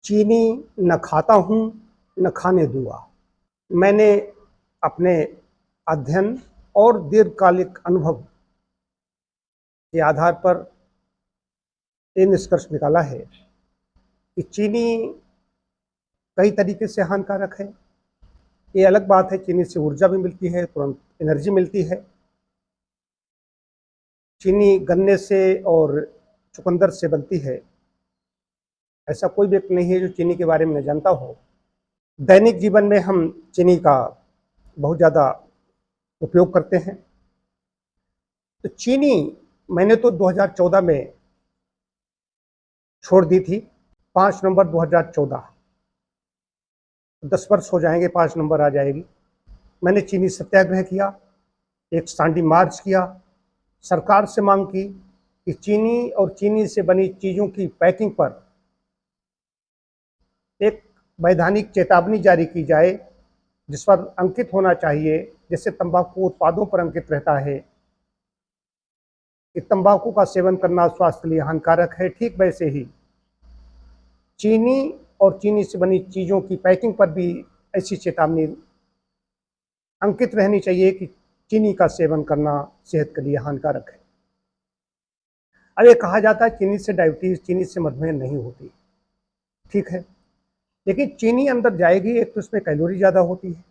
चीनी न खाता हूँ न खाने दूंगा। मैंने अपने अध्ययन और दीर्घकालिक अनुभव के आधार पर ये निष्कर्ष निकाला है कि चीनी कई तरीके से हानिकारक है। ये अलग बात है, चीनी से ऊर्जा भी मिलती है, तुरंत एनर्जी मिलती है। चीनी गन्ने से और चुकंदर से बनती है। ऐसा कोई व्यक्ति नहीं है जो चीनी के बारे में न जानता हो। दैनिक जीवन में हम चीनी का बहुत ज़्यादा उपयोग करते हैं। तो चीनी मैंने तो 2014 में छोड़ दी थी, 5 नवंबर 2014। 10 वर्ष हो जाएंगे, 5 नवंबर आ जाएगी। मैंने चीनी सत्याग्रह किया, एक सांडी मार्च किया, सरकार से मांग की कि चीनी और चीनी से बनी चीज़ों की पैकिंग पर एक वैधानिक चेतावनी जारी की जाए, जिस पर अंकित होना चाहिए, जैसे तंबाकू उत्पादों पर अंकित रहता है कि तंबाकू का सेवन करना स्वास्थ्य के लिए हानिकारक है। ठीक वैसे ही चीनी और चीनी से बनी चीज़ों की पैकिंग पर भी ऐसी चेतावनी अंकित रहनी चाहिए कि चीनी का सेवन करना सेहत के लिए हानिकारक है। अब ये कहा जाता है चीनी से डायबिटीज, चीनी से मधुमेह नहीं होती। ठीक है, लेकिन चीनी अंदर जाएगी, एक तो इसमें कैलोरी ज़्यादा होती है।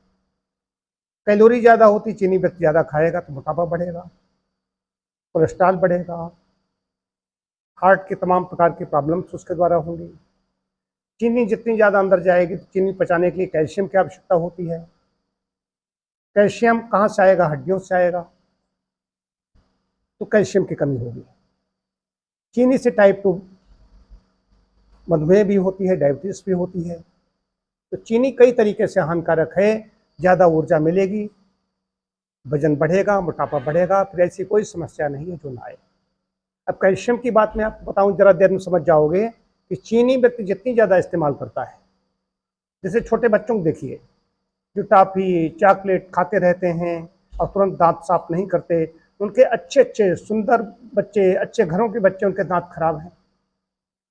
कैलोरी ज़्यादा होती, चीनी व्यक्ति ज़्यादा खाएगा तो मोटापा बढ़ेगा, कोलेस्ट्रॉल बढ़ेगा, हार्ट के तमाम प्रकार की प्रॉब्लम्स उसके द्वारा होंगी। चीनी जितनी ज़्यादा अंदर जाएगी तो चीनी पचाने के लिए कैल्शियम की आवश्यकता होती है। कैल्शियम कहाँ से आएगा? हड्डियों से आएगा, तो कैल्शियम की कमी होगी। चीनी से टाइप 2 मधुमेह भी होती है, डायबिटीज भी होती है। तो चीनी कई तरीके से हानिकारक है। ज़्यादा ऊर्जा मिलेगी, वजन बढ़ेगा, मोटापा बढ़ेगा, फिर ऐसी कोई समस्या नहीं है जो ना आए। अब कैल्शियम की बात मैं आपको बताऊं, जरा देर में समझ जाओगे कि चीनी व्यक्ति जितनी ज़्यादा इस्तेमाल करता है, जैसे छोटे बच्चों को देखिए जो टॉफ़ी चॉकलेट खाते रहते हैं और तुरंत दांत साफ नहीं करते, उनके अच्छे अच्छे सुंदर बच्चे, अच्छे घरों के बच्चे, उनके दांत खराब हैं,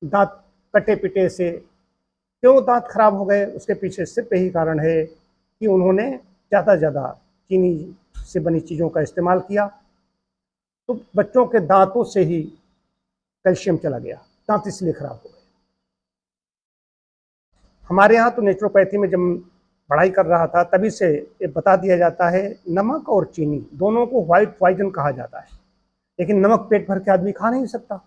दांत कटे पिटे से। क्यों दांत खराब हो गए? उसके पीछे सिर्फ यही कारण है कि उन्होंने ज़्यादा से ज़्यादा चीनी से बनी चीज़ों का इस्तेमाल किया। तो बच्चों के दांतों से ही कैल्शियम चला गया, दांत इसलिए खराब हो गए। हमारे यहाँ तो नेचुरोपैथी में जब पढ़ाई कर रहा था तभी से ये बता दिया जाता है, नमक और चीनी दोनों को व्हाइट पॉइजन कहा जाता है। लेकिन नमक पेट भर के आदमी खा नहीं सकता।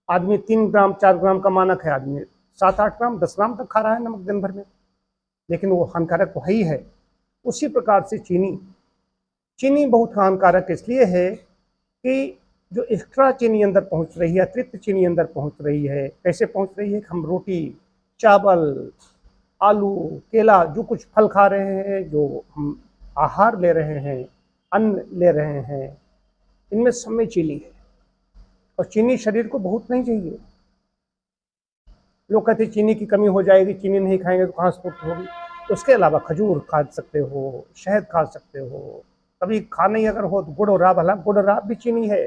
आदमी 3 ग्राम 4 ग्राम का मानक है, आदमी 7-8 ग्राम 10 ग्राम तक खा रहा है नमक दिन भर में, लेकिन वो हानिकारक तो है ही है। उसी प्रकार से चीनी बहुत हानिकारक इसलिए है कि जो एक्स्ट्रा चीनी अंदर पहुंच रही है, अतिरिक्त चीनी अंदर पहुंच रही है। कैसे पहुंच रही है? हम रोटी, चावल, आलू, केला, जो कुछ फल खा रहे हैं, जो हम आहार ले रहे हैं, अन्न ले रहे हैं, इनमें सब में चीनी है। और चीनी शरीर को बहुत नहीं चाहिए। लोग कहते हैं चीनी की कमी हो जाएगी, चीनी नहीं खाएंगे तो कहाँ से पूर्ति होगी। उसके अलावा खजूर खा सकते हो, शहद खा सकते हो। कभी खा नहीं अगर हो तो गुड़ और राब, हालांकि गुड़ और राब भी चीनी है।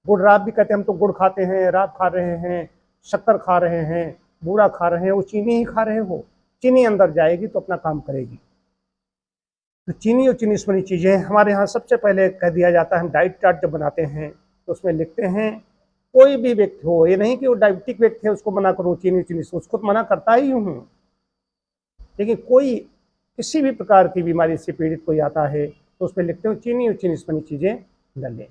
गुड़ राब भी कहते हैं हम तो गुड़ खाते हैं, राब खा रहे हैं, शक्कर खा रहे हैं, बूरा खा रहे हैं, वो चीनी ही खा रहे हो। चीनी अंदर जाएगी तो अपना काम करेगी। तो चीनी और चीनी से बनी चीज़ें हमारे यहाँ सबसे पहले कह दिया जाता है, हम डाइट चार्ट जब बनाते हैं तो उसमें लिखते हैं कोई भी व्यक्ति हो, ये नहीं कि वो डायबिटिक व्यक्ति है उसको मना करूँ चीनी से, उसको तो मना करता ही हूँ। लेकिन कोई किसी भी प्रकार की बीमारी से पीड़ित कोई आता है तो उसमें लिखते हो चीनी और चीनी से बनी चीज़ें न लें।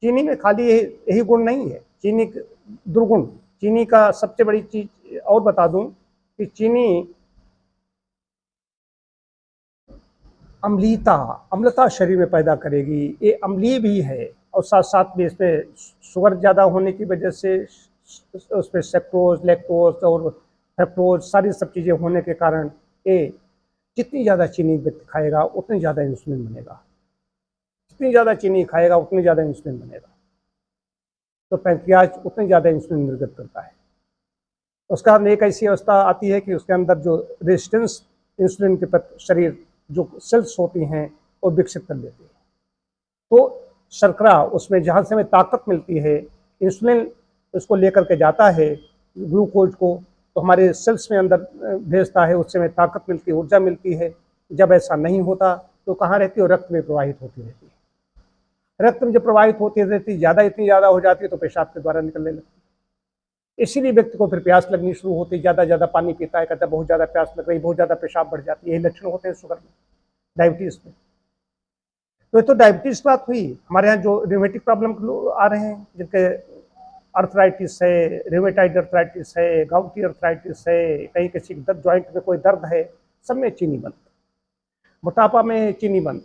चीनी में खाली यही गुण नहीं है, चीनी दुर्गुण। चीनी का सबसे बड़ी चीज़ और बता दूं कि चीनी अम्लता शरीर में पैदा करेगी। ये अम्लीय भी है और साथ साथ में इसमें शुगर ज़्यादा होने की वजह से उसमें सेक्टोज, लैक्टोज और फ्रक्टोज सारी सब चीज़ें होने के कारण ये जितनी ज़्यादा चीनी व्यक्ति खाएगा उतनी ज़्यादा इंसुलिन बनेगा, जितनी ज़्यादा चीनी खाएगा उतनी ज़्यादा इंसुलिन बनेगा। तो पैंक्रियाज उतनी ज़्यादा इंसुलिन निर्गत करता है। उसका एक ऐसी अवस्था आती है कि उसके अंदर जो रेजिस्टेंस इंसुलिन के प्रति शरीर जो सेल्स होती हैं वो विकसित कर लेती है। तो शर्करा उसमें जहाँ से हमें ताकत मिलती है, इंसुलिन उसको लेकर के जाता है ग्लूकोज को, तो हमारे सेल्स में अंदर भेजता है, उससे हमें ताकत मिलती है, ऊर्जा मिलती है। जब ऐसा नहीं होता तो कहाँ रहती है, रक्त में प्रवाहित होती रहती है। रक्त में जब प्रवाहित होती रहती है, इतनी ज़्यादा हो जाती है तो पेशाब के द्वारा निकलने लगती है। इसीलिए व्यक्ति को फिर प्यास लगनी शुरू होती है, ज़्यादा पानी पीता है, कहता है बहुत ज़्यादा प्यास लग रही, बहुत ज़्यादा पेशाब बढ़ जाती है। यही लक्षण होते हैं शुगर में, डायबिटीज़ में। तो ये तो डायबिटीज़ बात हुई। हमारे यहाँ जो रिमेटिक प्रॉब्लम के लोग आ रहे हैं, जिनके अर्थराइटिस है, रिमेटाइड अर्थराइटिस है, गाउटी अर्थराइटिस है, कहीं किसी जॉइंट में कोई दर्द है, सब में चीनी बंद। मोटापा में चीनी बंद,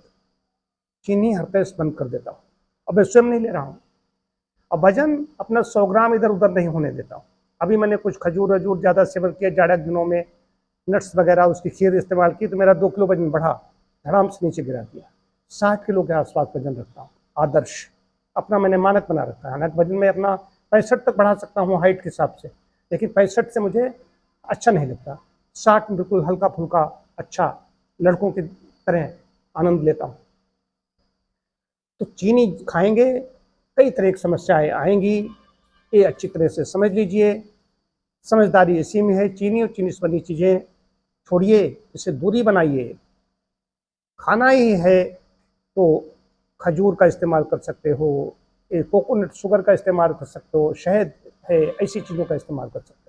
चीनी हर पेश बंद कर देता हूँ। अब मैं स्वयं नहीं ले रहा हूँ। अब वजन अपना 100 ग्राम इधर उधर नहीं होने देता हूँ। अभी मैंने कुछ खजूर वजूर ज़्यादा सेवन किया जाड़ा के दिनों में, नट्स वगैरह उसकी खीर इस्तेमाल की, तो मेरा 2 किलो वजन बढ़ा, आराम से नीचे गिरा दिया। 60 किलो के आसपास वजन रखता हूँ, आदर्श अपना मैंने मानक बना रखा है। हालांकि वजन में अपना 65 तक बढ़ा सकता हूँ हाइट के हिसाब से, लेकिन 65 से मुझे अच्छा नहीं लगता। 60 में बिल्कुल हल्का फुल्का अच्छा लड़कों की तरह आनंद लेता हूँ। तो चीनी खाएंगे कई तरह की समस्याएं आएंगी, ये अच्छी तरह से समझ लीजिए। समझदारी इसी में है। चीनी और चीनी से बनी चीज़ें छोड़िए, इससे दूरी बनाइए। खाना ही है तो खजूर का इस्तेमाल कर सकते हो, कोकोनट शुगर का इस्तेमाल कर सकते हो, शहद है, ऐसी चीज़ों का इस्तेमाल कर सकते हो।